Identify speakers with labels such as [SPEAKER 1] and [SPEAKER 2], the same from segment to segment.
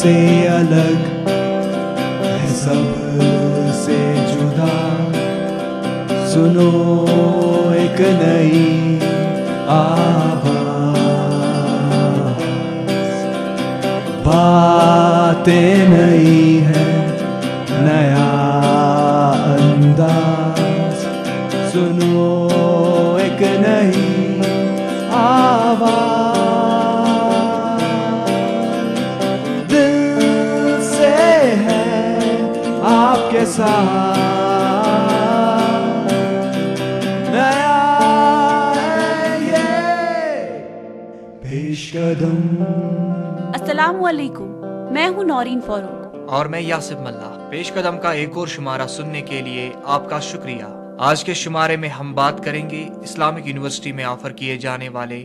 [SPEAKER 1] سے الگ ہے سب سے جدا. سنو ایک نئی آواز, باتیں نئی ہے نیا انداز. سنو ایک نئی آواز, دل سے ہے آپ کے ساتھ نیا ہے یہ پیش قدم.
[SPEAKER 2] السلام علیکم, میں ہوں نورین فاروق
[SPEAKER 3] اور میں یاسف ملا. پیش قدم کا ایک اور شمارہ سننے کے لیے آپ کا شکریہ. آج کے شمارے میں ہم بات کریں گے اسلامک یونیورسٹی میں آفر کیے جانے والے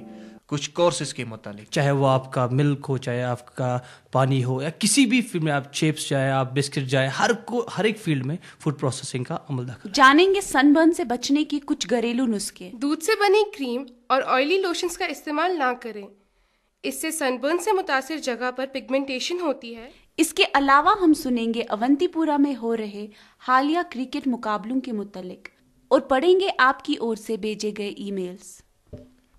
[SPEAKER 3] کچھ کورسز کے متعلق.
[SPEAKER 4] چاہے وہ آپ کا ملک ہو, چاہے آپ کا پانی ہو, یا کسی بھی فیلڈ میں آپ چپس چاہے آپ بسکٹ جائے, ہر ایک فیلڈ میں فوڈ پروسیسنگ کا عمل دخل.
[SPEAKER 2] جانیں گے سن برن سے بچنے کی کچھ گھریلو نسخے.
[SPEAKER 5] دودھ سے بنی کریم اور آئلی لوشنز کا استعمال نہ کریں, اس سے سن برن سے متاثر جگہ پر پگمنٹیشن ہوتی ہے.
[SPEAKER 2] اس کے علاوہ ہم سنیں گے اونتی پورہ میں ہو رہے حالیہ کرکٹ مقابلوں کے متعلق اور پڑھیں گے آپ کی اور سے بھیجے گئے ای میلز.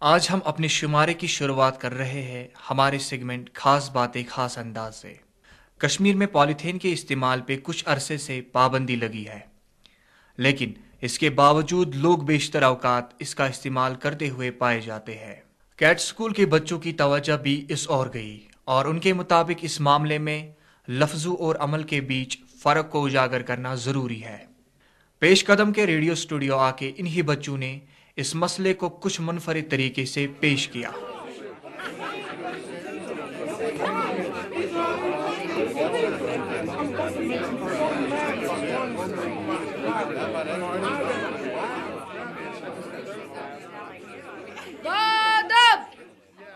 [SPEAKER 3] آج ہم اپنے شمارے کی شروعات کر رہے ہیں ہمارے سیگمنٹ خاص باتیں خاص انداز سے. کشمیر میں پولیتھین کے استعمال پہ کچھ عرصے سے پابندی لگی ہے, لیکن اس کے باوجود لوگ بیشتر اوقات اس کا استعمال کرتے ہوئے پائے جاتے ہیں. کیٹ اسکول کے بچوں کی توجہ بھی اس اور گئی, اور ان کے مطابق اس معاملے میں لفظوں اور عمل کے بیچ فرق کو اجاگر کرنا ضروری ہے. پیش قدم کے ریڈیو اسٹوڈیو آ کے انہی بچوں نے اس مسئلے کو کچھ منفرد طریقے سے پیش کیا.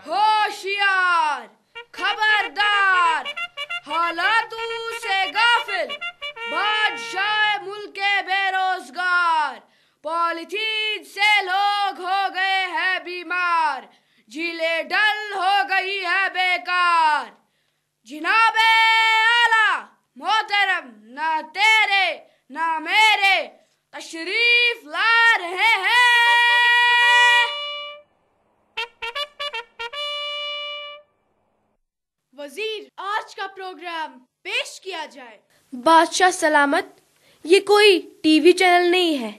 [SPEAKER 5] ہوشیار, خبردار, حالاتوں سے غافل, بادشاہ ملک بے روزگار, پولیتھین سے لوگ ہو گئے ہیں بیمار, جھیلیں ڈل ہو گئی ہے بیکار. جناب اعلیٰ محترم, نہ تیرے نہ میرے تشریف لا رہے ہیں. وزیر, آج کا پروگرام پیش کیا جائے. بادشاہ سلامت, یہ کوئی ٹی وی چینل نہیں ہے,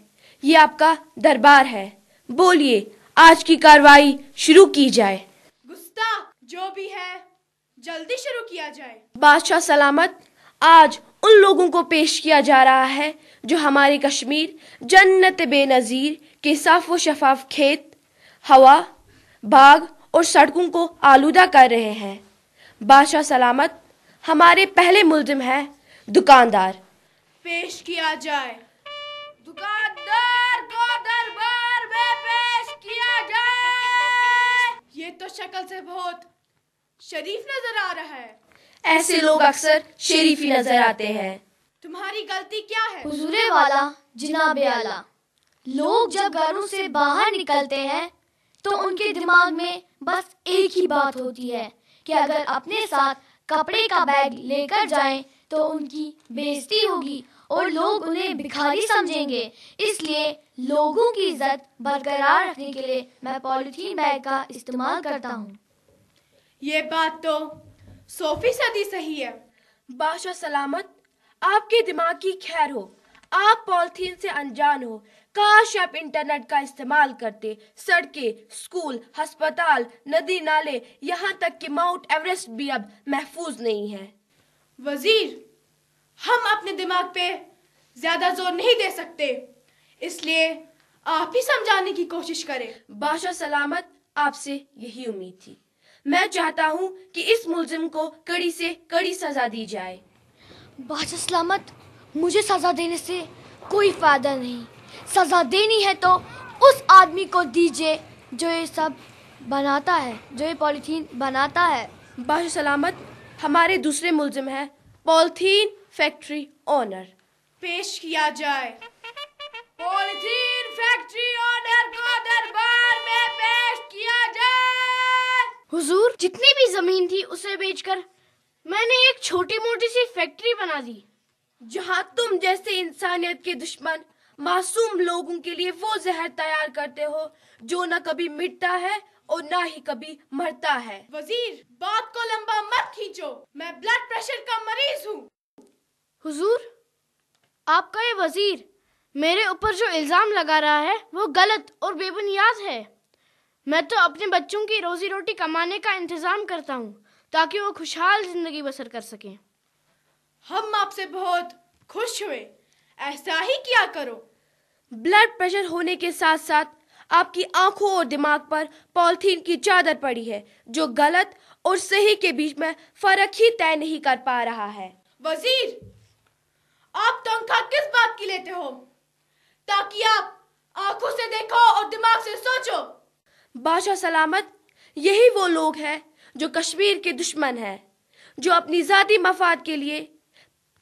[SPEAKER 5] یہ آپ کا دربار ہے. بولیے, آج کی کارروائی شروع کی جائے. گستاخ جو بھی ہے جلدی شروع کیا جائے. بادشاہ سلامت, آج ان لوگوں کو پیش کیا جا رہا ہے جو ہماری کشمیر جنت بے نظیر کے صاف و شفاف کھیت, ہوا, باغ اور سڑکوں کو آلودہ کر رہے ہیں. بادشاہ سلامت, ہمارے پہلے ملزم ہے دکاندار. پیش کیا جائے. دکاندار کو دربار میں پیش کیا جائے. یہ تو شکل سے بہت شریف نظر آ رہا ہے. ایسے لوگ اکثر شریف ہی نظر آتے ہیں. تمہاری غلطی کیا ہے؟
[SPEAKER 6] حضور والا, جناب اعلیٰ, لوگ جب گھروں سے باہر نکلتے ہیں تو ان کے دماغ میں بس ایک ہی بات ہوتی ہے کہ اگر اپنے ساتھ کپڑے کا بیگ لے کر جائیں تو ان کی بے عزتی ہوگی اور لوگ انہیں بھکاری سمجھیں گے. اس لیے لوگوں کی عزت برقرار رکھنے کے لیے میں پولیتھین بیگ کا استعمال کرتا ہوں.
[SPEAKER 5] یہ بات تو 100% صحیح ہے. بادشاہ سلامت, آپ کے دماغ کی خیر ہو, آپ پولیتھین سے انجان ہو. کاش آپ انٹرنیٹ کا استعمال کرتے. سڑکیں, اسکول, ہسپتال, ندی نالے, یہاں تک کہ ماؤنٹ ایوریسٹ بھی اب محفوظ نہیں ہے. وزیر, ہم اپنے دماغ پہ زیادہ زور نہیں دے سکتے, اس لیے آپ ہی سمجھانے کی کوشش کریں. بادشاہ سلامت, آپ سے یہی امید تھی. میں چاہتا ہوں کہ اس ملزم کو کڑی سے کڑی سزا دی جائے.
[SPEAKER 6] بادشاہ سلامت, مجھے سزا دینے سے کوئی فائدہ نہیں. سزا دینی ہے تو اس آدمی کو دیجیے جو یہ سب بناتا ہے, جو یہ پولیتھین بناتا ہے.
[SPEAKER 5] بادشاہ سلامت, ہمارے دوسرے ملزم ہیں پولیتھین فیکٹری اونر. پیش کیا جائے. پولیتھین فیکٹری اونر کو دربار میں پیش کیا جائے.
[SPEAKER 6] حضور, جتنی بھی زمین تھی اسے بیچ کر
[SPEAKER 5] मैंने एक छोटी मोटी सी फैक्ट्री बना दी जहाँ तुम जैसे इंसानियत के दुश्मन मासूम लोगों के लिए वो जहर तैयार करते हो जो न कभी मिटता है और ना ही कभी मरता है।
[SPEAKER 7] वजीर, बात को लंबा मत खींचो, मैं ब्लड प्रेशर का मरीज हूँ।
[SPEAKER 5] हुजूर, आपका ये वजीर मेरे ऊपर जो इल्जाम लगा रहा है वो गलत और बेबुनियाद है। मैं तो अपने बच्चों की रोजी रोटी कमाने का इंतजाम करता हूँ ताकि वो खुशहाल जिंदगी बसर कर सकें।
[SPEAKER 7] हम आपसे बहुत खुश हुए, ऐसा ही किया करो।
[SPEAKER 5] ब्लड प्रेशर होने के साथ साथ आपकी आंखों और दिमाग पर पॉलिथीन की चादर पड़ी है जो गलत और सही के बीच में फर्क ही तय नहीं कर पा रहा है।
[SPEAKER 7] वजीर, आप तनख्वाह किस बात की लेते हो? ताकि आप आंखों से देखो और दिमाग से सोचो।
[SPEAKER 5] बादशाह सलामत, यही वो लोग हैं जो कश्मीर के दुश्मन हैं, जो अपनी जाती मफाद के लिए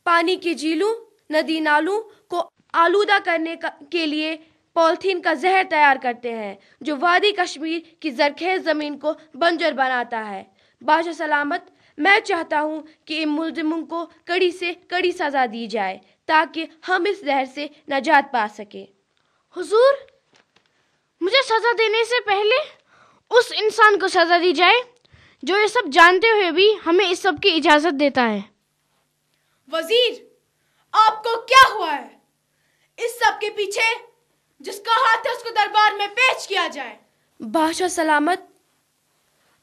[SPEAKER 5] पानी की झीलों, नदी नालों को आलूदा करने के लिए पॉलिथीन का जहर तैयार करते हैं, जो वादी कश्मीर की जरखेज जमीन को बंजर बनाता है। बादशाह सलामत, मैं चाहता हूँ कि इन मुलजिमों को कड़ी से कड़ी सजा दी जाए ताकि हम इस जहर से नजात पा सके। हुजूर, मुझे सजा देने से पहले उस इंसान को सजा दी जाए जो ये सब जानते हुए भी हमें इस सब की इजाजत देता है।
[SPEAKER 7] वजीर, आपको क्या हुआ है? इस सब के पीछे जिसका हाथ है उसको दरबार में पेश किया जाए।
[SPEAKER 5] बादशाह सलामत,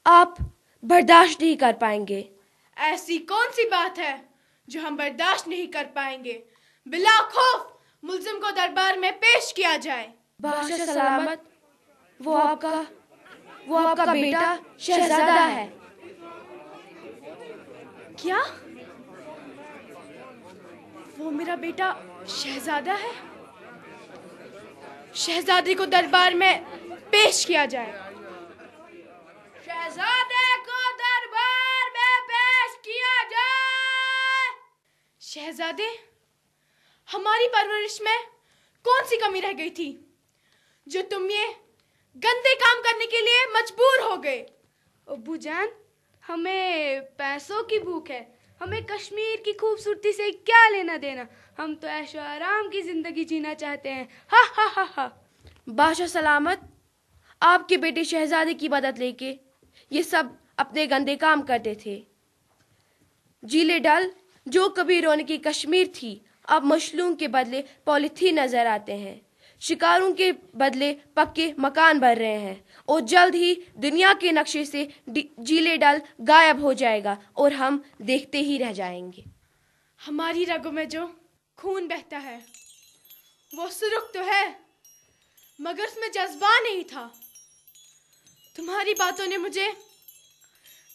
[SPEAKER 5] आप बर्दाश्त नहीं कर पाएंगे।
[SPEAKER 7] ऐसी कौन सी बात है जो हम बर्दाश्त नहीं कर पाएंगे? बिला खौफ मुल्जिम को दरबार में पेश किया जाए।
[SPEAKER 5] बादशाह सलामत, वो आपका बेटा शहजादा है।
[SPEAKER 7] क्या? वो मेरा बेटा शहजादा है? शहजादे को दरबार में पेश किया जाए। शहजादे को दरबार में पेश किया जाए। शहजादे, हमारी परवरिश में कौन सी कमी रह गई थी जो तुम ये गंदे काम करने के लिए मजबूर हो गए?
[SPEAKER 8] अब्बू जान, हमें पैसों की भूख है। हमें कश्मीर की खूबसूरती से क्या लेना देना। हम तो ऐशो आराम की जिंदगी जीना चाहते हैं। हा हा हा हा।
[SPEAKER 5] बादशाह सलामत, आपके बेटे शहजादे की मदद लेके ये सब अपने गंदे काम करते थे। जीले डल जो कभी रौनकी कश्मीर थी, अब मशलूम के बदले पॉलिथीन नजर आते हैं। शिकारों के बदले पक्के मकान बन रहे हैं और जल्द ही दुनिया के नक्शे से जीले डल गायब हो जाएगा और हम देखते ही रह जाएंगे।
[SPEAKER 7] हमारी रगों में जो खून बहता है वो सुर्ख तो है मगर उसमें जज्बा नहीं था। तुम्हारी बातों ने मुझे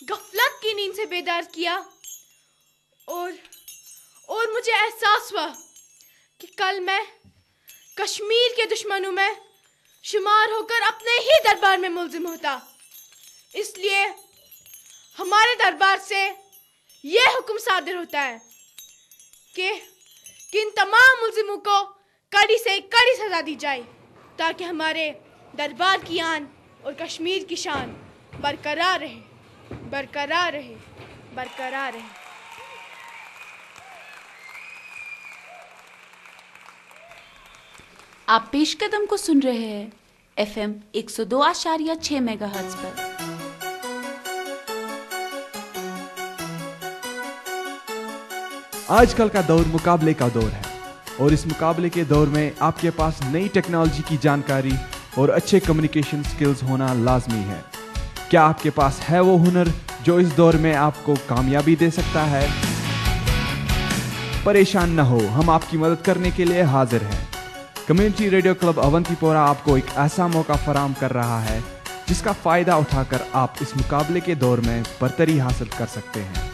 [SPEAKER 7] गफलत की नींद से बेदार किया और मुझे एहसास हुआ कि कल मैं कश्मीर के दुश्मनों में शुमार होकर अपने ही दरबार में मुल्जिम होता। इसलिए हमारे दरबार से यह हुक्म सादिर होता है कि इन तमाम मुल्जिमों को कड़ी से कड़ी सजा दी जाए ताकि हमारे दरबार की आन और कश्मीर की शान बरकरार रहे, बरकरार रहे, बरकरार रहे।
[SPEAKER 2] आप पेशकदम को सुन रहे हैं FM 102.6 मेगाहर्ट्ज पर।
[SPEAKER 1] आजकल का दौर मुकाबले का दौर है और इस मुकाबले के दौर में आपके पास नई टेक्नोलॉजी की जानकारी और अच्छे कम्युनिकेशन स्किल्स होना लाजमी है। क्या आपके पास है वो हुनर जो इस दौर में आपको कामयाबी दे सकता है? परेशान न हो, हम आपकी मदद करने के लिए हाजिर हैं। कम्युनिटी रेडियो क्लब अवंतीपोरा आपको एक ऐसा मौका फराहम कर रहा है जिसका फ़ायदा उठाकर आप इस मुकाबले के दौर में बरतरी हासिल कर सकते हैं।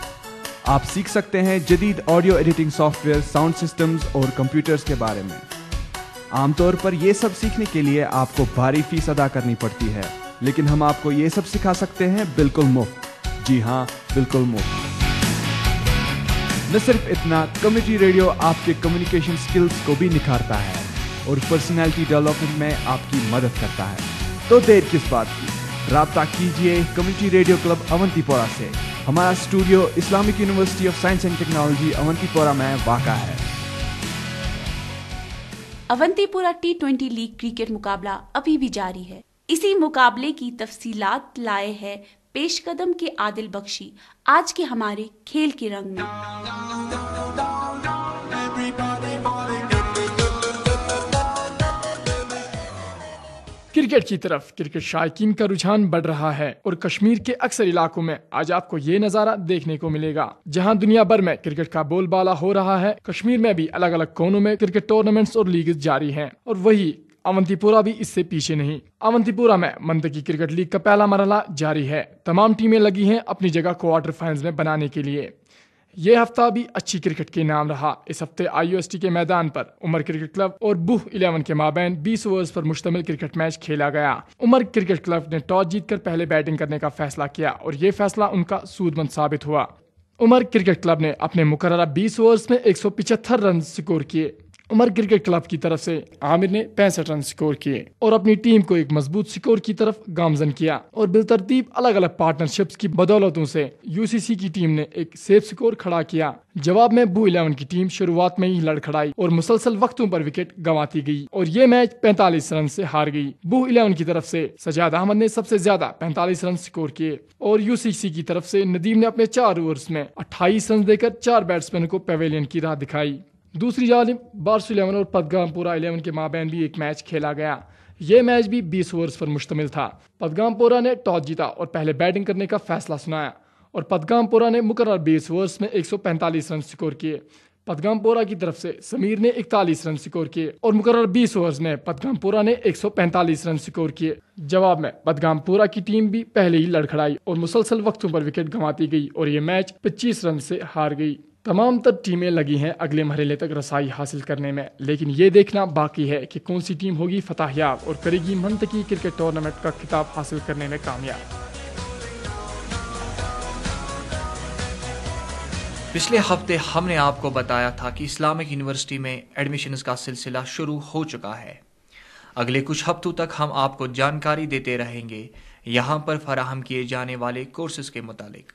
[SPEAKER 1] आप सीख सकते हैं जदीद audio editing software, sound systems और कंप्यूटर्स के बारे में। आमतौर पर ये सब सीखने के लिए आपको भारी फीस अदा करनी पड़ती है, लेकिन हम आपको ये सब सिखा सकते हैं बिल्कुल मुफ्त। जी हाँ, बिल्कुल मुफ्त। न सिर्फ इतना, कम्युनिटी रेडियो आपके कम्युनिकेशन स्किल्स को भी निखारता है और पर्सनैलिटी डेवलपमेंट में आपकी मदद करता है। तो देर किस बात की, राब्ता कीजिए कम्युनिटी रेडियो क्लब अवंतीपोरा से। हमारा studio Islamic University of Science and technology Awantipora में वाक़ा है।
[SPEAKER 2] अवंतीपोरा T20 लीग क्रिकेट मुकाबला अभी भी जारी है। इसी मुकाबले की तफसीलात लाए हैं पेशकदम के आदिल बख्शी आज के हमारे खेल के रंग में।
[SPEAKER 9] क्रिकेट की तरफ क्रिकेट शायकीन का रुझान बढ़ रहा है और कश्मीर के अक्सर इलाकों में आज आपको ये नज़ारा देखने को मिलेगा। जहां दुनिया भर में क्रिकेट का बोलबाला हो रहा है, कश्मीर में भी अलग अलग कोनों में क्रिकेट टूर्नामेंट्स और लीग जारी हैं और वही अवंतीपोरा भी इससे पीछे नहीं। अवंतीपोरा में मंतकी क्रिकेट लीग का पहला मरहला जारी है। तमाम टीमें लगी हैं अपनी जगह क्वार्टर फाइनल्स में बनाने के लिए। ये हफ्ता भी अच्छी क्रिकेट के नाम रहा। इस हफ्ते IUST के मैदान पर उमर क्रिकेट क्लब और बुह 11 के माबैन 20 ओवर्स पर मुश्तमिल क्रिकेट मैच खेला गया। उमर क्रिकेट क्लब ने टॉस जीतकर पहले बैटिंग करने का फैसला किया और ये फैसला उनका सूदमंद साबित हुआ। उमर क्रिकेट क्लब ने अपने मुकर्ररा 20 ओवर्स में 175 रन स्कोर किए। उमर क्रिकेट क्लब की तरफ से आमिर ने 65 रन स्कोर किए और अपनी टीम को एक मजबूत स्कोर की तरफ गामजन किया और बिलतरतीब अलग अलग पार्टनरशिप्स की बदौलतों से UCC की टीम ने एक सेफ स्कोर खड़ा किया। जवाब में बुह 11 की टीम शुरुआत में ही लड़खड़ाई और मुसलसल वक्तों पर विकेट गंवाती गई और ये मैच 45 रन से हार गई। बुह 11 की तरफ से सजाद अहमद ने सबसे ज्यादा 45 रन स्कोर किए और UCC की तरफ से नदीम ने अपने 4 ओवर्स में 28 रन देकर 4 बैट्समैन को पवेलियन की राह दिखाई। दूसरी जानिब बारसू 11 और पदगामपोरा 11 के माबैन भी एक मैच खेला गया। ये मैच भी 20 ओवर्स पर मुश्तमिल था। पदगामपोरा ने टॉस जीता और पहले बैटिंग करने का फैसला सुनाया और पदगामपोरा ने मुकर्रर 20 ओवर्स में 145 रन स्कोर किए। पदगामपोरा की तरफ से समीर ने 41 रन स्कोर किए और मुकर्रर 20 ओवर्स में पदगामपोरा ने 145 रन स्कोर किए। जवाब में पदगामपोरा की टीम भी पहले ही लड़खड़ाई और मुसलसल वक्तों पर विकेट गंवाती गई और ये मैच 25 रन से हार गई। तमाम तर टीमें लगी हैं अगले मरहले तक रसाई हासिल करने में, लेकिन ये देखना बाकी है कि कौन सी टीम होगी फतहयाब और करेगी मंतकी क्रिकेट टूर्नामेंट का खिताब हासिल करने में कामयाब।
[SPEAKER 3] पिछले हफ्ते हमने आपको बताया था कि इस्लामिक यूनिवर्सिटी में एडमिशन्स का सिलसिला शुरू हो चुका है। अगले कुछ हफ्तों तक हम आपको जानकारी देते रहेंगे यहाँ पर फराहम किए जाने वाले कोर्सेज के मुतालिक।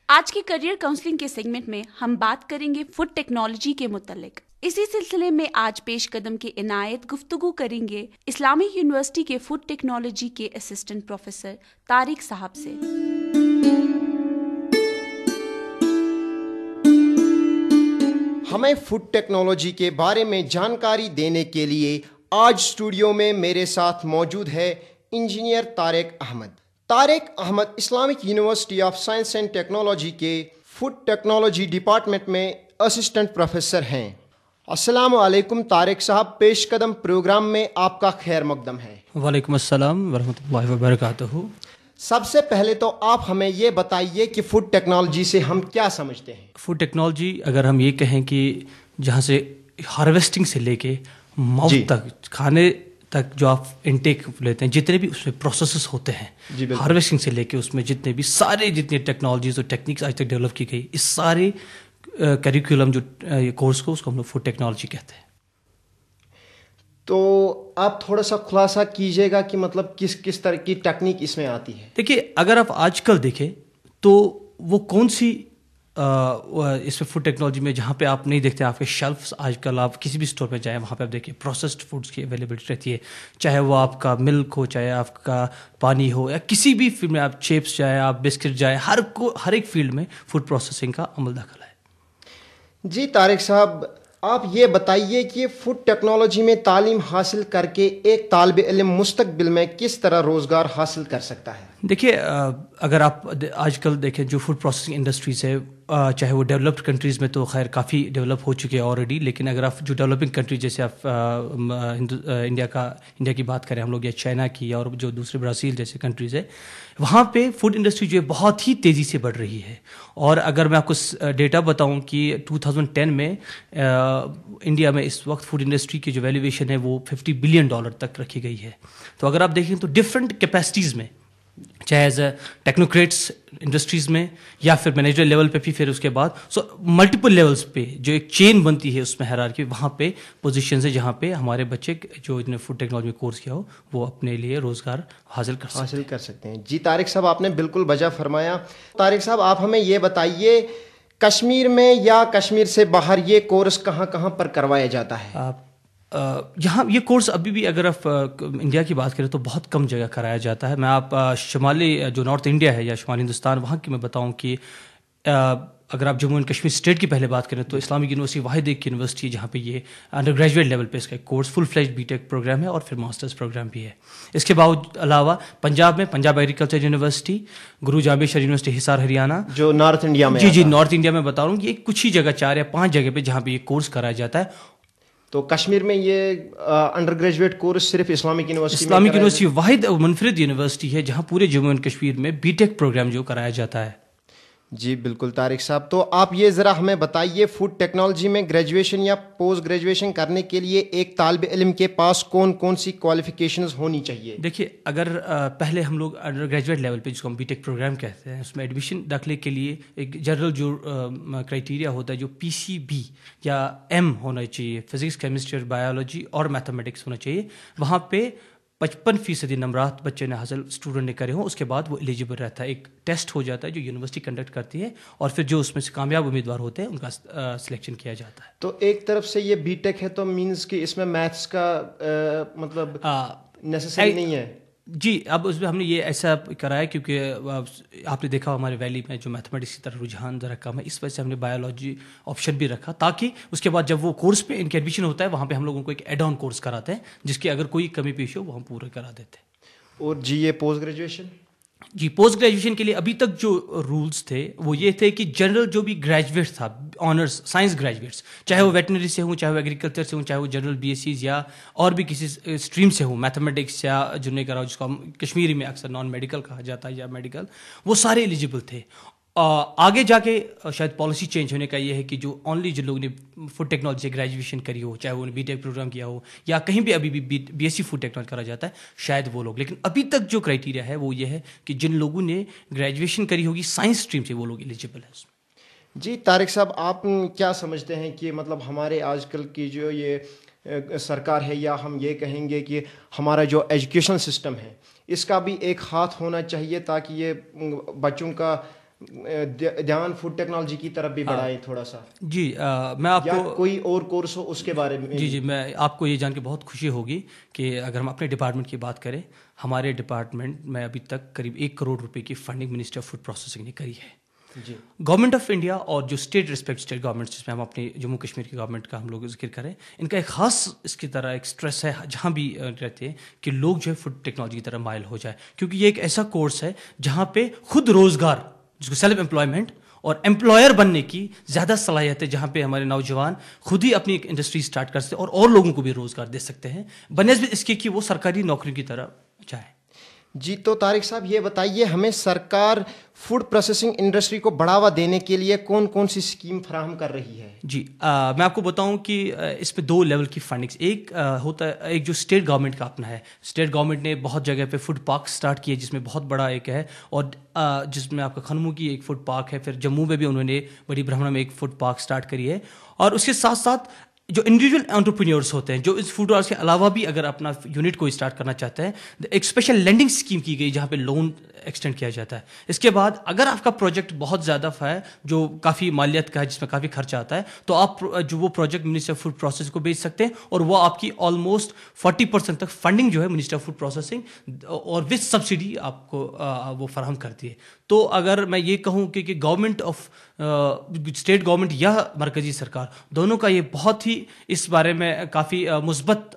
[SPEAKER 2] आज के करियर काउंसलिंग के सेगमेंट में हम बात करेंगे फूड टेक्नोलॉजी के मुतालिक। इसी सिलसिले में आज पेश कदम के इनायत गुफ्तगू करेंगे इस्लामिक यूनिवर्सिटी के फूड टेक्नोलॉजी के असिस्टेंट प्रोफेसर तारिक साहब से।
[SPEAKER 10] हमें फूड टेक्नोलॉजी के बारे में जानकारी देने के लिए आज स्टूडियो में मेरे साथ मौजूद है engineer Tariq Ahmad. Tariq Ahmad Islamic University of Science and Technology के फूड टेक्नोलॉजी डिपार्टमेंट में असिस्टेंट प्रोफेसर हैं। अस्सलाम वालेकुम तारिक साहब, पेश कदम प्रोग्राम में आपका खैर मकदम है।
[SPEAKER 4] वालेकुम अस्सलाम वरहमतुल्लाहि वबरकातुहू।
[SPEAKER 10] सबसे पहले तो आप हमें ये बताइए कि फूड टेक्नोलॉजी से हम क्या समझते हैं।
[SPEAKER 4] फूड टेक्नोलॉजी अगर हम ये कहें कि जहाँ से हार्वेस्टिंग से लेके माउथ तक, खाने तक जो आप इनटेक लेते हैं, जितने भी उसमें प्रोसेसेस होते हैं हार्वेस्टिंग से लेके उसमें जितने टेक्नोलॉजीज और टेक्निक्स आज तक डेवलप की गई, इस सारे करिकुलम जो कोर्स को उसको हम लोग फूड टेक्नोलॉजी कहते हैं।
[SPEAKER 10] तो आप थोड़ा सा खुलासा कीजिएगा कि मतलब किस किस तरह की टेक्निक इसमें आती है।
[SPEAKER 4] देखिए, अगर आप आजकल देखें तो वो कौन सी इसमें फूड टेक्नोलॉजी में जहाँ पे आप नहीं देखते आपके शेल्फ्स, आजकल आप किसी भी स्टोर पे जाएं वहाँ पे आप देखिए प्रोसेस्ड फूड्स की अवेलेबिलिटी रहती है, चाहे वो आपका मिल्क हो, चाहे आपका पानी हो, या किसी भी फील्ड में आप चिप्स जाए, आप बिस्किट जाए, हर एक फील्ड में फूड प्रोसेसिंग का अमल दखल है।
[SPEAKER 10] जी तारिक साहब, आप ये बताइए कि फूड टेक्नोलॉजी में तालीम हासिल करके एक तालिब इल्म मुस्तकबिल में किस तरह रोज़गार हासिल कर सकता है।
[SPEAKER 4] देखिए, अगर आप आजकल देखें जो फूड प्रोसेसिंग इंडस्ट्रीज है, चाहे वो डेवलप्ड कंट्रीज़ में तो खैर काफ़ी डेवलप हो चुके हैं ऑलरेडी, लेकिन अगर आप जो डेवलपिंग कंट्री जैसे आप इंडिया की बात करें हम लोग, या चाइना की, और जो दूसरे ब्राज़ील जैसे कंट्रीज़ है, वहाँ पे फूड इंडस्ट्री जो है बहुत ही तेज़ी से बढ़ रही है। और अगर मैं आपको डेटा बताऊँ कि 2010 में इंडिया में इस वक्त फूड इंडस्ट्री की जो वैल्यूएशन है वो $50 बिलियन तक रखी गई है। तो अगर आप देखें तो डिफरेंट कैपेसिटीज़ में चाहे एज ए टेक्नोक्रेट्स इंडस्ट्रीज़ में या फिर मैनेजर लेवल पे भी, फिर उसके बाद मल्टीपल लेवल्स पे जो एक चेन बनती है उसमें हायरार्की, वहाँ पे पोजीशन है जहाँ पे हमारे बच्चे जो जिन्होंने फूड टेक्नोलॉजी में कोर्स किया हो वो अपने लिए रोज़गार हासिल कर सकते हैं।
[SPEAKER 10] जी तारिक साहब, आपने बिल्कुल वजह फरमाया। तारिक साहब, आप हमें ये बताइए, कश्मीर में या कश्मीर से बाहर ये कोर्स कहाँ कहाँ पर करवाया जाता है?
[SPEAKER 4] यहाँ ये कोर्स अभी भी अगर आप इंडिया की बात करें तो बहुत कम जगह कराया जाता है। मैं आप शुमाली जो नॉर्थ इंडिया है या शुमाली हिंदुस्तान, वहाँ की मैं बताऊँ कि अगर आप जम्मू एंड कश्मीर स्टेट की पहले बात करें तो इस्लामिक यूनिवर्सिटी वाहिद एक यूनिवर्सिटी है जहाँ पे ये अंडर ग्रेजुएट लेवल पे इसका एक course full fledge BTech program है और फिर मास्टर्स प्रोग्राम भी है। इसके अलावा पंजाब में पंजाब एग्रीकल्चर यूनिवर्सिटी, गुरु जांबेश्वर यूनिवर्सिटी हिसार हरियाणा,
[SPEAKER 10] जो नॉर्थ इंडिया में,
[SPEAKER 4] जी नॉर्थ इंडिया में बता रहा हूँ, ये कुछ ही जगह 4 या 5 जगह पे जहाँ पे ये कोर्स कराया जाता है।
[SPEAKER 10] तो कश्मीर में ये अंडर ग्रेजुएट कोर्स सिर्फ इस्लामिक
[SPEAKER 4] यूनिवर्सिटी वाहिद मुनफरिद यूनिवर्सिटी है जहाँ पूरे जम्मू एंड कश्मीर में बीटेक प्रोग्राम जो कराया जाता है।
[SPEAKER 10] जी बिल्कुल तारिक साहब, तो आप ये ज़रा हमें बताइए, फूड टेक्नोलॉजी में ग्रेजुएशन या पोस्ट ग्रेजुएशन करने के लिए एक तालिब इल्म के पास कौन कौन सी क्वालिफिकेशंस होनी चाहिए?
[SPEAKER 4] देखिए, अगर पहले हम लोग अंडर ग्रेजुएट लेवल पे जिसको हम बीटेक प्रोग्राम कहते हैं, उसमें एडमिशन दाखिले के लिए एक जनरल जो क्राइटेरिया होता है जो PCB या M होना चाहिए, फिजिक्स केमिस्ट्री और बायोलॉजी और मैथमेटिक्स होना चाहिए। वहाँ पे 55% नंबरात बच्चे ने हासिल स्टूडेंट ने करे हों, उसके बाद वो एलिजिबल रहता है। एक टेस्ट हो जाता है जो यूनिवर्सिटी कंडक्ट करती है और फिर जो उसमें से कामयाब उम्मीदवार होते हैं उनका सिलेक्शन किया जाता है।
[SPEAKER 10] तो एक तरफ से ये बीटेक है तो मींस कि इसमें मैथ्स का मतलब नेसेसरी नहीं है?
[SPEAKER 4] जी, अब उसमें हमने ये ऐसा कराया क्योंकि आपने देखा हमारे वैली में जो मैथमेटिक्स की तरफ रुझान ज़रा कम है, इस वजह से हमने बायोलॉजी ऑप्शन भी रखा ताकि उसके बाद जब वो कोर्स पे इनके एडमिशन होता है वहाँ पे हम लोगों को एक एड ऑन कोर्स कराते हैं जिसकी अगर कोई कमी पेश हो वो हम पूरा करा देते हैं।
[SPEAKER 10] और जी ये पोस्ट ग्रेजुएशन?
[SPEAKER 4] जी, पोस्ट ग्रेजुएशन के लिए अभी तक जो रूल्स थे वो ये थे कि जनरल जो भी ग्रेजुएट था, ऑनर्स साइंस ग्रेजुएट्स, चाहे वो वेटनरी से हों, चाहे वो एग्रीकल्चर से हों, चाहे वो जनरल BSc या और भी किसी स्ट्रीम से हो, मैथमेटिक्स या जिन्हें करा जिसको हम कश्मीरी में अक्सर नॉन मेडिकल कहा जाता है या मेडिकल, वो सारे एलिजिबल थे। आगे जाके शायद पॉलिसी चेंज होने का ये है कि जो ओनली जिन लोगों ने फूड टेक्नोलॉजी से ग्रेजुएशन करी हो, चाहे उन्होंने बीटेक प्रोग्राम किया हो या कहीं भी अभी भी BSc फूड टेक्नोलॉजी करा जाता है, शायद वो लोग। लेकिन अभी तक जो क्राइटेरिया है वो ये है कि जिन लोगों ने ग्रेजुएशन करी होगी साइंस स्ट्रीम से वो लोग एलिजिबल है उसमें।
[SPEAKER 10] जी तारिक साहब, आप क्या समझते हैं कि मतलब हमारे आजकल की जो ये सरकार है या हम ये कहेंगे कि हमारा जो एजुकेशन सिस्टम है इसका भी एक हाथ होना चाहिए ताकि ये बच्चों का ध्यान फूड टेक्नोलॉजी की तरफ भी बढ़ाए थोड़ा सा?
[SPEAKER 4] जी, मैं आपको
[SPEAKER 10] या कोई और कोर्स हो उसके बारे में?
[SPEAKER 4] जी, मैं आपको ये जान के बहुत खुशी होगी कि अगर हम अपने डिपार्टमेंट की बात करें, हमारे डिपार्टमेंट में अभी तक करीब 1 करोड़ रुपए की funding ministry of food processing ने करी है। गवर्नमेंट ऑफ इंडिया और जो स्टेट गवर्नमेंट जिसमें हम अपने जम्मू कश्मीर की गवर्नमेंट का हम लोग जिक्र करें, इनका एक खास इसकी तरह एक स्ट्रेस है जहाँ भी रहते हैं कि लोग जो है फूड टेक्नोलॉजी की तरफ माइल हो जाए, क्योंकि ये एक ऐसा कोर्स है जहाँ पे खुद रोजगार जिसको सेल्फ एम्प्लॉयमेंट और एम्प्लॉयर बनने की ज़्यादा सलाहियत है, जहाँ पे हमारे नौजवान खुद ही अपनी एक इंडस्ट्री स्टार्ट कर सकते हैं और लोगों को भी रोज़गार दे सकते हैं बनस्बत इसके कि वो सरकारी नौकरी की तरफ जाए।
[SPEAKER 10] जी, तो तारिक साहब ये बताइए, हमें सरकार फूड प्रोसेसिंग इंडस्ट्री को बढ़ावा देने के लिए कौन कौन सी स्कीम फराहम कर रही है?
[SPEAKER 4] जी, मैं आपको बताऊं कि इसमें 2 लेवल की फंडिंग्स, एक होता है एक जो स्टेट गवर्नमेंट का अपना है। स्टेट गवर्नमेंट ने बहुत जगह पे फूड पार्क स्टार्ट किए जिसमें बहुत बड़ा एक है और जिसमें आपका खनमू की एक फूड पार्क है, फिर जम्मू में भी उन्होंने बड़ी ब्रह्मणा में एक फूड पार्क स्टार्ट करी है। और उसके साथ साथ जो इंडिविजुअल एंटरप्रेन्योर्स होते हैं जो इस फूड पार्क के अलावा भी अगर अपना यूनिट को स्टार्ट करना चाहते हैं, एक स्पेशल लेंडिंग स्कीम की गई जहाँ पे लोन एक्सटेंड किया जाता है। इसके बाद अगर आपका प्रोजेक्ट बहुत ज़्यादा है जो काफ़ी मालियत का है, जिसमें काफ़ी खर्चा आता है, तो आप जो वो project ministry of food process को भेज सकते हैं और वो आपकी ऑलमोस्ट 40% तक फंडिंग जो है मिनिस्ट्री ऑफ फूड प्रोसेसिंग और विद सब्सिडी आपको वो फराहम करती है। तो अगर मैं ये कहूँ कि गवर्नमेंट ऑफ स्टेट गवर्नमेंट या मरकजी सरकार दोनों का ये बहुत ही इस बारे में काफ़ी मुस्बत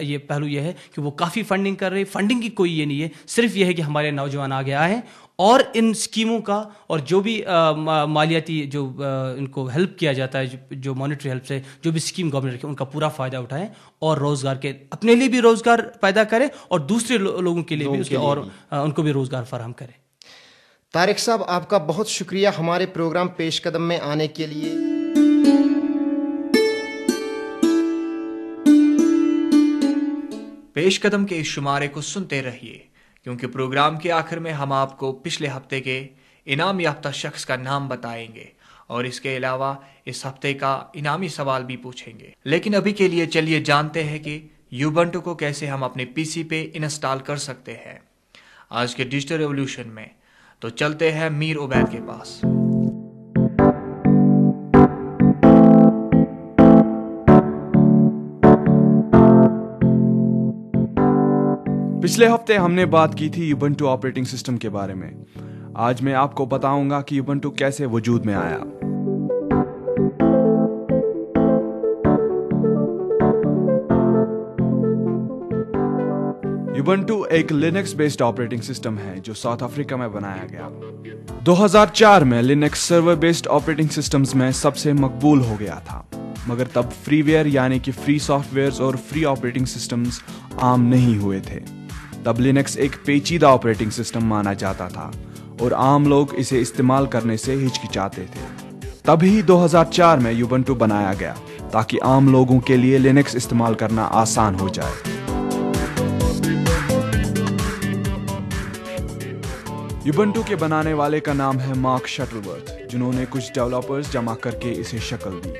[SPEAKER 4] ये पहलू ये है कि वो काफ़ी फंडिंग कर रहे हैं। फंडिंग की कोई ये नहीं है, सिर्फ ये है कि हमारे नौजवान आगे आए और इन स्कीमों का और जो भी मालियाती जो इनको हेल्प किया जाता है, जो मॉनेटरी हेल्प से जो भी स्कीम गवर्नमेंट रखे, उनका पूरा फ़ायदा उठाएं और रोज़गार के अपने लिए भी रोज़गार पैदा करें और दूसरे लोगों के लिए भी उसके और उनको भी रोज़गार फराहम करें।
[SPEAKER 10] तारिक साहब, आपका बहुत शुक्रिया हमारे प्रोग्राम पेश कदम में आने के लिए।
[SPEAKER 3] पेश कदम के इस शुमारे को सुनते रहिए। क्योंकि प्रोग्राम के आखिर में हम आपको पिछले हफ्ते के इनाम याफ्ता शख्स का नाम बताएंगे और इसके अलावा इस हफ्ते का इनामी सवाल भी पूछेंगे। लेकिन अभी के लिए चलिए जानते हैं कि यूबंटू को कैसे हम अपने पीसी पे इंस्टॉल कर सकते हैं आज के डिजिटल रेवोल्यूशन में। तो चलते हैं मीर उबैद के पास।
[SPEAKER 1] पिछले हफ्ते हमने बात की थी यूबंटू ऑपरेटिंग सिस्टम के बारे में। आज मैं आपको बताऊंगा कि यूबंटू कैसे वजूद में आया। यूबंटू एक लिनक्स बेस्ड ऑपरेटिंग सिस्टम है जो साउथ अफ्रीका में बनाया गया। 2004 में Linux server based operating systems में सबसे मकबूल हो गया था, मगर तब फ्रीवेयर यानी कि फ्री सॉफ्टवेयर और फ्री ऑपरेटिंग सिस्टम्स आम नहीं हुए थे। तब लिनक्स एक पेचीदा ऑपरेटिंग सिस्टम माना जाता था और आम लोग इसे इस्तेमाल करने से हिचकिचाते थे। तभी 2004 में यूबंटू बनाया गया ताकि आम लोगों के लिए लिनक्स इस्तेमाल करना आसान हो जाए। यूबंटू के बनाने वाले का नाम है मार्क शटलवर्थ, जिन्होंने कुछ डेवलपर्स जमा करके इसे शक्ल दी।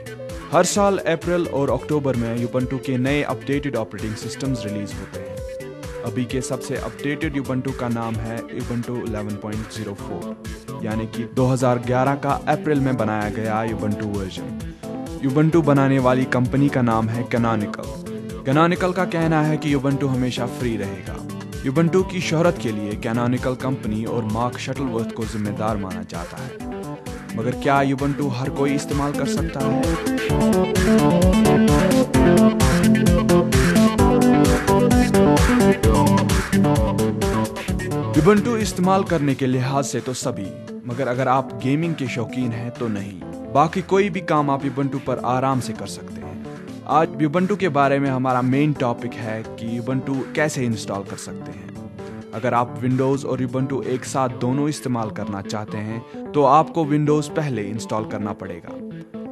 [SPEAKER 1] हर साल अप्रैल और अक्टूबर में यूबंटू के नए अपडेटेड ऑपरेटिंग सिस्टम्स रिलीज होते हैं। अभी के सबसे अपडेटेड यूबंटू का नाम है यूबंटू 11.04, यानी कि 2011 का अप्रैल में बनाया गया यूबंटू वर्जन। यूबंटू बनाने वाली कंपनी का नाम है कैनोनिकल। कैनोनिकल का कहना है कि यूबंटू हमेशा फ्री रहेगा। यूबंटू की शोहरत के लिए कैनोनिकल कंपनी और मार्क शटलवर्थ को जिम्मेदार माना जाता है, मगर क्या यूबंटू हर कोई इस्तेमाल कर सकता है? यूबंटू इस्तेमाल करने के लिहाज से तो सभी, मगर अगर आप गेमिंग के शौकीन हैं तो नहीं। बाकी कोई भी काम आप यूबंटू पर आराम से कर सकते हैं। आज यूबंटू के बारे में हमारा मेन टॉपिक है कि यूबंटू कैसे इंस्टॉल कर सकते हैं। अगर आप विंडोज़ और यूबंटू एक साथ दोनों इस्तेमाल करना चाहते हैं तो आपको विंडोज़ पहले इंस्टॉल करना पड़ेगा।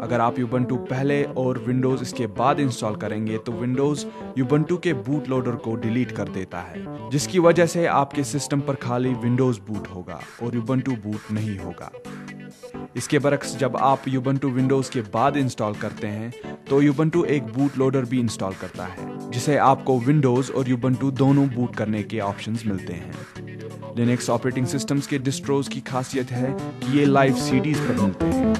[SPEAKER 1] अगर आप यूबंटू पहले और विंडोज़ इसके बाद इंस्टॉल करेंगे तो विंडोज़ यूबंटू के बूट लोडर को डिलीट कर देता है, जिसकी वजह से आपके सिस्टम पर खाली विंडोज़ बूट होगा और यूबंटू बूट नहीं होगा। इसके बरक्स जब आप यूबंटू विंडोज़ के बाद इंस्टॉल करते हैं तो यूबंटू एक बूट लोडर भी इंस्टॉल करता है, जिसे आपको विंडोज़ और यूबंटू दोनों बूट करने के ऑप्शंस मिलते हैं। लिनक्स ऑपरेटिंग सिस्टम्स के डिस्ट्रोज की खासियत है कि ये लाइव सीडीज पर मिलते हैं।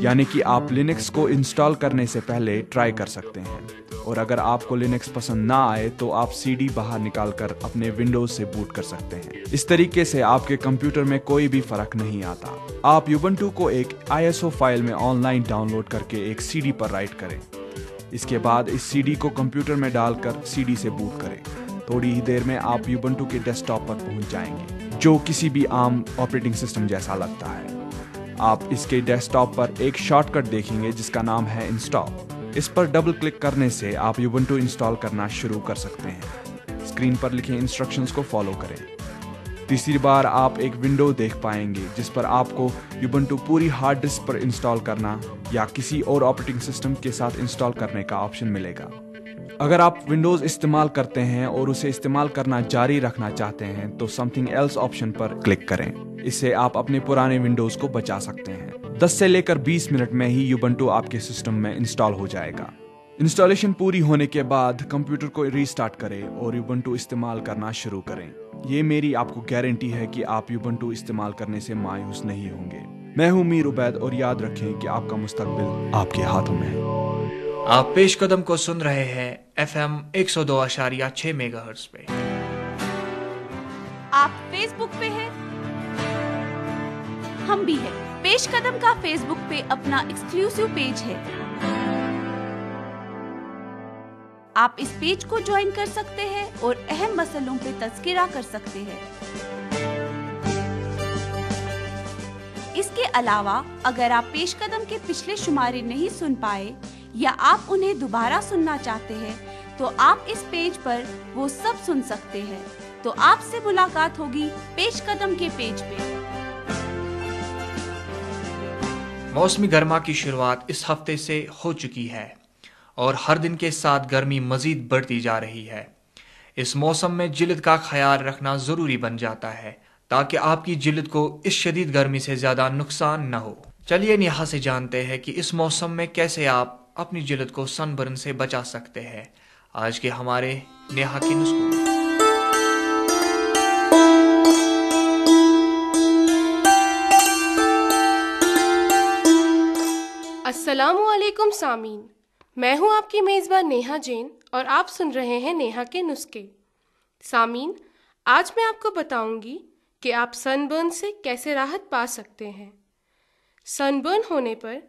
[SPEAKER 1] यानी कि आप लिनक्स को इंस्टॉल करने से पहले ट्राई कर सकते हैं, और अगर आपको लिनक्स पसंद ना आए तो आप सीडी बाहर निकालकर अपने विंडोज से बूट कर सकते हैं। इस तरीके से आपके कंप्यूटर में कोई भी फर्क नहीं आता। आप यूबंटू को एक ISO फाइल में ऑनलाइन डाउनलोड करके एक सीडी पर राइट करें। इसके बाद इस सीडी को कंप्यूटर में डालकर सीडी से बूट करें। थोड़ी ही देर में आप यूबंटू के डेस्कटॉप पर पहुंच जाएंगे, जो किसी भी आम ऑपरेटिंग सिस्टम जैसा लगता है। आप इसके डेस्कटॉप पर एक शॉर्टकट देखेंगे जिसका नाम है इंस्टॉल। इस पर डबल क्लिक करने से आप यूबंटू इंस्टॉल करना शुरू कर सकते हैं। स्क्रीन पर लिखे इंस्ट्रक्शंस को फॉलो करें। तीसरी बार आप एक विंडो देख पाएंगे जिस पर आपको यूबंटू पूरी हार्ड डिस्क पर इंस्टॉल करना या किसी और ऑपरेटिंग सिस्टम के साथ इंस्टॉल करने का ऑप्शन मिलेगा। अगर आप विंडोज इस्तेमाल करते हैं और उसे इस्तेमाल करना जारी रखना चाहते हैं तो समथिंग एल्स ऑप्शन पर क्लिक करें। इससे आप अपने पुराने विंडोज को बचा सकते हैं। 10 से लेकर 20 मिनट में ही यूबंटू आपके सिस्टम में इंस्टॉल हो जाएगा। इंस्टॉलेशन पूरी होने के बाद कंप्यूटर को रीस्टार्ट करें और यूबंटू इस्तेमाल करना शुरू करें। ये मेरी आपको गारंटी है कि आप यूबंटू इस्तेमाल करने से मायूस नहीं होंगे। मैं हूं मीर उबैद और याद रखें कि आपका मुस्तकबिल आपके हाथों में है।
[SPEAKER 3] आप पेश कदम को सुन रहे हैं FM 102.6 मेगाहर्ट्ज पे।
[SPEAKER 2] आप फेसबुक पे हैं, हम भी हैं। पेश कदम का फेसबुक पे अपना एक्सक्लूसिव पेज है। आप इस पेज को ज्वाइन कर सकते हैं और अहम मसलों पे तज़किरा कर सकते हैं। इसके अलावा अगर आप पेश कदम के पिछले शुमारे नहीं सुन पाए या आप उन्हें दोबारा सुनना चाहते हैं तो आप इस पेज पर वो सब सुन सकते हैं। तो आपसे मुलाकात होगी पेश कदम के पेज पे।
[SPEAKER 3] موسمی گرما کی شروعات اس ہفتے سے ہو چکی ہے اور ہر دن کے ساتھ گرمی مزید بڑھتی جا رہی ہے۔ اس موسم میں جلد کا خیال رکھنا ضروری بن جاتا ہے تاکہ آپ کی جلد کو اس شدید گرمی سے زیادہ نقصان نہ ہو۔ چلیے نیہا سے جانتے ہیں کہ اس موسم میں کیسے آپ اپنی جلد کو سن برن سے بچا سکتے ہیں، آج کے ہمارے نیہا کے نسخوں میں۔
[SPEAKER 7] السلام علیکم سامعین، میں ہوں آپ کی میزبان نیہا جین اور آپ سن رہے ہیں نیہا کے نسخے۔ سامعین، آج میں آپ کو بتاؤں گی کہ آپ سن برن سے کیسے راحت پا سکتے ہیں۔ سن برن ہونے پر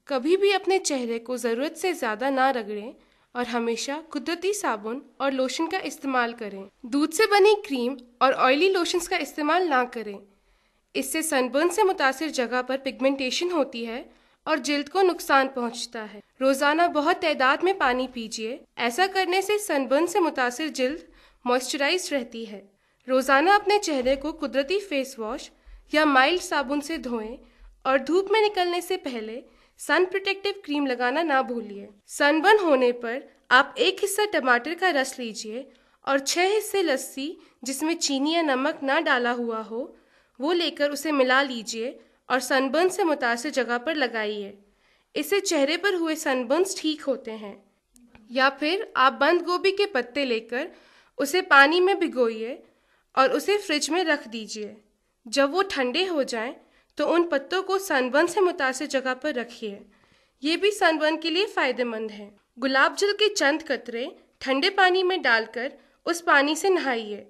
[SPEAKER 7] کبھی بھی اپنے چہرے کو ضرورت سے زیادہ نہ رگڑیں اور ہمیشہ قدرتی صابن اور لوشن کا استعمال کریں۔ دودھ سے بنی کریم اور آئلی لوشنز کا استعمال نہ کریں، اس سے سن برن سے متاثر جگہ پر پگمنٹیشن ہوتی ہے اور جلد کو نقصان پہنچتا ہے۔ روزانہ بہت تعداد میں پانی پیجیے، ایسا کرنے سے سن برن سے متاثر جلد موئسچرائز رہتی ہے۔ روزانہ اپنے چہرے کو قدرتی فیس واش یا مائلڈ صابن سے دھوئیں اور دھوپ میں نکلنے سے پہلے سن پروٹیکٹیو کریم لگانا نہ بھولیے۔ سن برن ہونے پر آپ 1 حصہ ٹماٹر کا رس لیجیے اور 6 حصے لسی جس میں چینی یا نمک نہ ڈالا ہوا ہو وہ لے کر اسے ملا لیجیے اور سن برن سے متاثر جگہ پر لگائیے۔ اس سے چہرے پر ہوئے سن برنز ٹھیک ہوتے ہیں۔ یا پھر آپ بند گوبھی کے پتے لے کر اسے پانی میں بھگوئیے اور اسے فریج میں رکھ دیجیے۔ جب وہ ٹھنڈے ہو جائیں تو ان پتوں کو سن برن سے متاثر جگہ پر رکھیے، یہ بھی سن برن کے لیے فائدہ مند ہے۔ گلاب جل کے چند قطرے ٹھنڈے پانی میں ڈال کر اس پانی سے نہائیے،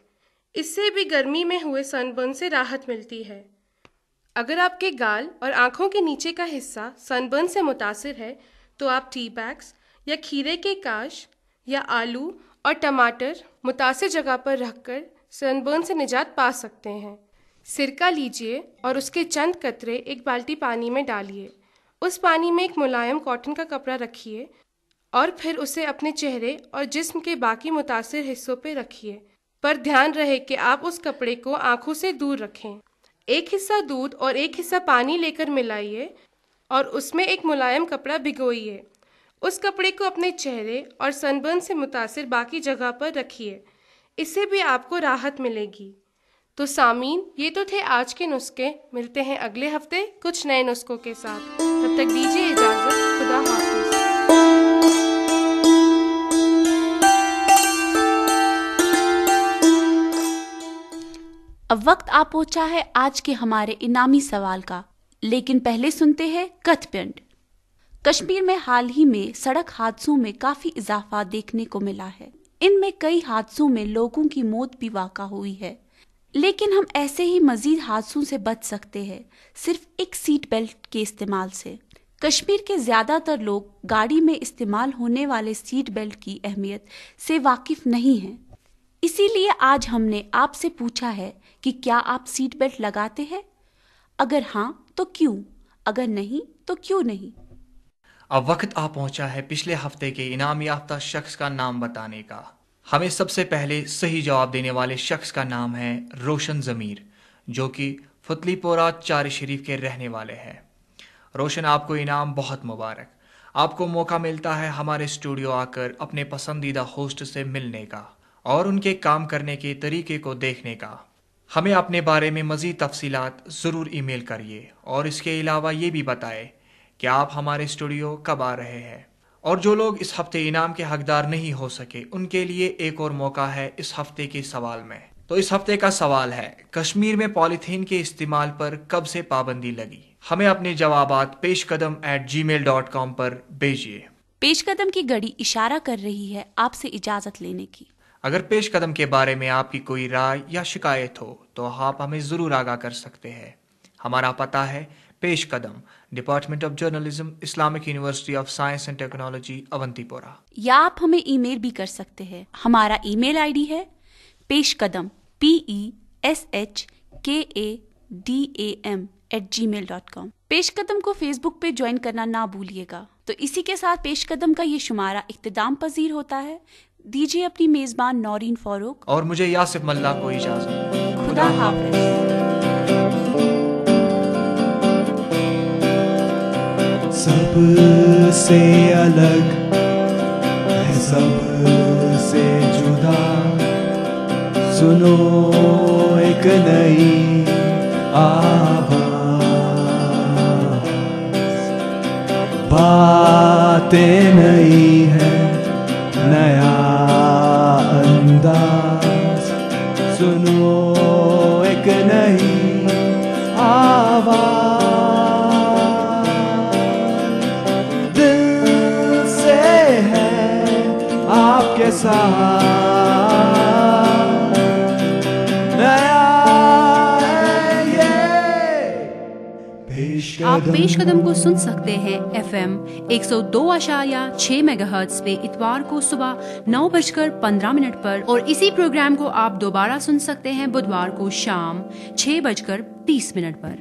[SPEAKER 7] اس سے بھی گرمی میں ہوئے سن برن سے راحت ملتی ہے۔ اگر آپ کے گال اور آنکھوں کے نیچے کا حصہ سن برن سے متاثر ہے تو آپ ٹی بیگز یا کھیرے کے کاش یا آلو اور ٹماٹر متاثر جگہ پر رکھ کر سن برن سے نجات پا سکتے ہیں۔ سرکہ لیجیے اور اس کے چند قطرے ایک بالٹی پانی میں ڈالیے، اس پانی میں ایک ملائم کاٹن کا کپڑا رکھیے اور پھر اسے اپنے چہرے اور جسم کے باقی متاثر حصوں پہ رکھیے، پر دھیان رہے کہ آپ اس کپڑے کو آنکھوں سے دور رکھیں۔ 1 حصہ دودھ اور 1 حصہ پانی لے کر ملائیے اور اس میں ایک ملائم کپڑا بھگوئیے، اس کپڑے کو اپنے چہرے اور سن برن سے متاثر باقی جگہ پر رکھیے، اس سے بھی آپ کو راحت ملے گی۔ تو سامعین، یہ تو تھے آج کے نسخے، ملتے ہیں اگلے ہفتے کچھ نئے نسخوں کے ساتھ، تب تک دیجیے اجازت، خدا حافظ۔
[SPEAKER 2] اب وقت آ پہنچا ہے آج کے ہمارے انعامی سوال کا، لیکن پہلے سنتے ہیں کتھ پنڈ۔ کشمیر میں حال ہی میں سڑک حادثوں میں کافی اضافہ دیکھنے کو ملا ہے۔ ان میں کئی حادثوں میں لوگوں کی موت بھی واقع ہوئی ہے، لیکن ہم ایسے ہی مزید حادثوں سے بچ سکتے ہیں صرف ایک سیٹ بیلٹ کے استعمال سے۔ کشمیر کے زیادہ تر لوگ گاڑی میں استعمال ہونے والے سیٹ بیلٹ کی اہمیت سے واقف نہیں ہیں، اسی لیے آج ہم نے آپ سے پوچھا ہے کہ کیا آپ سیٹ بیلٹ لگاتے ہیں؟ اگر ہاں تو کیوں؟ اگر نہیں تو کیوں نہیں؟
[SPEAKER 3] اب وقت آ پہنچا ہے پچھلے ہفتے کے انعام یافتہ شخص کا نام بتانے کا۔ ہمیں سب سے پہلے صحیح جواب دینے والے شخص کا نام ہے روشن ضمیر، جو کہ فتلی پورہ چار شریف کے رہنے والے ہیں۔ روشن، آپ کو انعام بہت مبارک۔ آپ کو موقع ملتا ہے ہمارے اسٹوڈیو آ کر اپنے پسندیدہ ہوسٹ سے ملنے کا اور ان کے کام کرنے کے طریقے کو دیکھنے کا۔ ہمیں اپنے بارے میں مزید تفصیلات ضرور ای میل کریے اور اس کے علاوہ یہ بھی بتائیں کہ آپ ہمارے اسٹوڈیو کب آ رہے ہیں۔ اور جو لوگ اس ہفتے انعام کے حقدار نہیں ہو سکے ان کے لیے ایک اور موقع ہے اس ہفتے کے سوال میں۔ تو اس ہفتے کا سوال ہے، کشمیر میں پولیتھین کے استعمال پر کب سے پابندی لگی؟ ہمیں اپنے جوابات peshqadam@gmail.com پر بھیجیے۔
[SPEAKER 2] پیش قدم کی گھڑی اشارہ کر رہی ہے آپ سے اجازت لینے کی۔
[SPEAKER 3] اگر پیش قدم کے بارے میں آپ کی کوئی رائے یا شکایت ہو تو آپ ہمیں ضرور آگاہ کر سکتے ہیں۔ ہمارا پتہ ہے پیش قدم، department of journalism, Islamic university of science and technology, Awantipora. یا
[SPEAKER 2] آپ ہمیں ای میل بھی کر سکتے ہیں۔ ہمارا ای میل آئی ڈی ہے پیش قدم PESHKADAM@gmail.com۔ پیش قدم کو فیس بک پہ جوائن کرنا نہ بھولیے گا۔ تو اسی کے ساتھ پیش قدم کا یہ شمارہ اختتام پذیر ہوتا ہے۔ دیجیے اپنی میزبان نورین فاروق
[SPEAKER 3] اور مجھے یاسف ملا کو اجازت۔
[SPEAKER 2] خدا حافظ۔
[SPEAKER 1] सब से अलग है, सब से जुदा। सुनो एक नई आवाज, बातें नई है, नया अंदाज। सुनो एक नई आवाज, दिल से है आपके साथ, नया
[SPEAKER 11] आप पेश कदम को सुन सकते हैं FM 102.6 मेगाहर्ट्ज पे इतवार को सुबह 9:15 पर, और इसी प्रोग्राम को आप दोबारा सुन सकते हैं बुधवार को शाम 6:30 पर।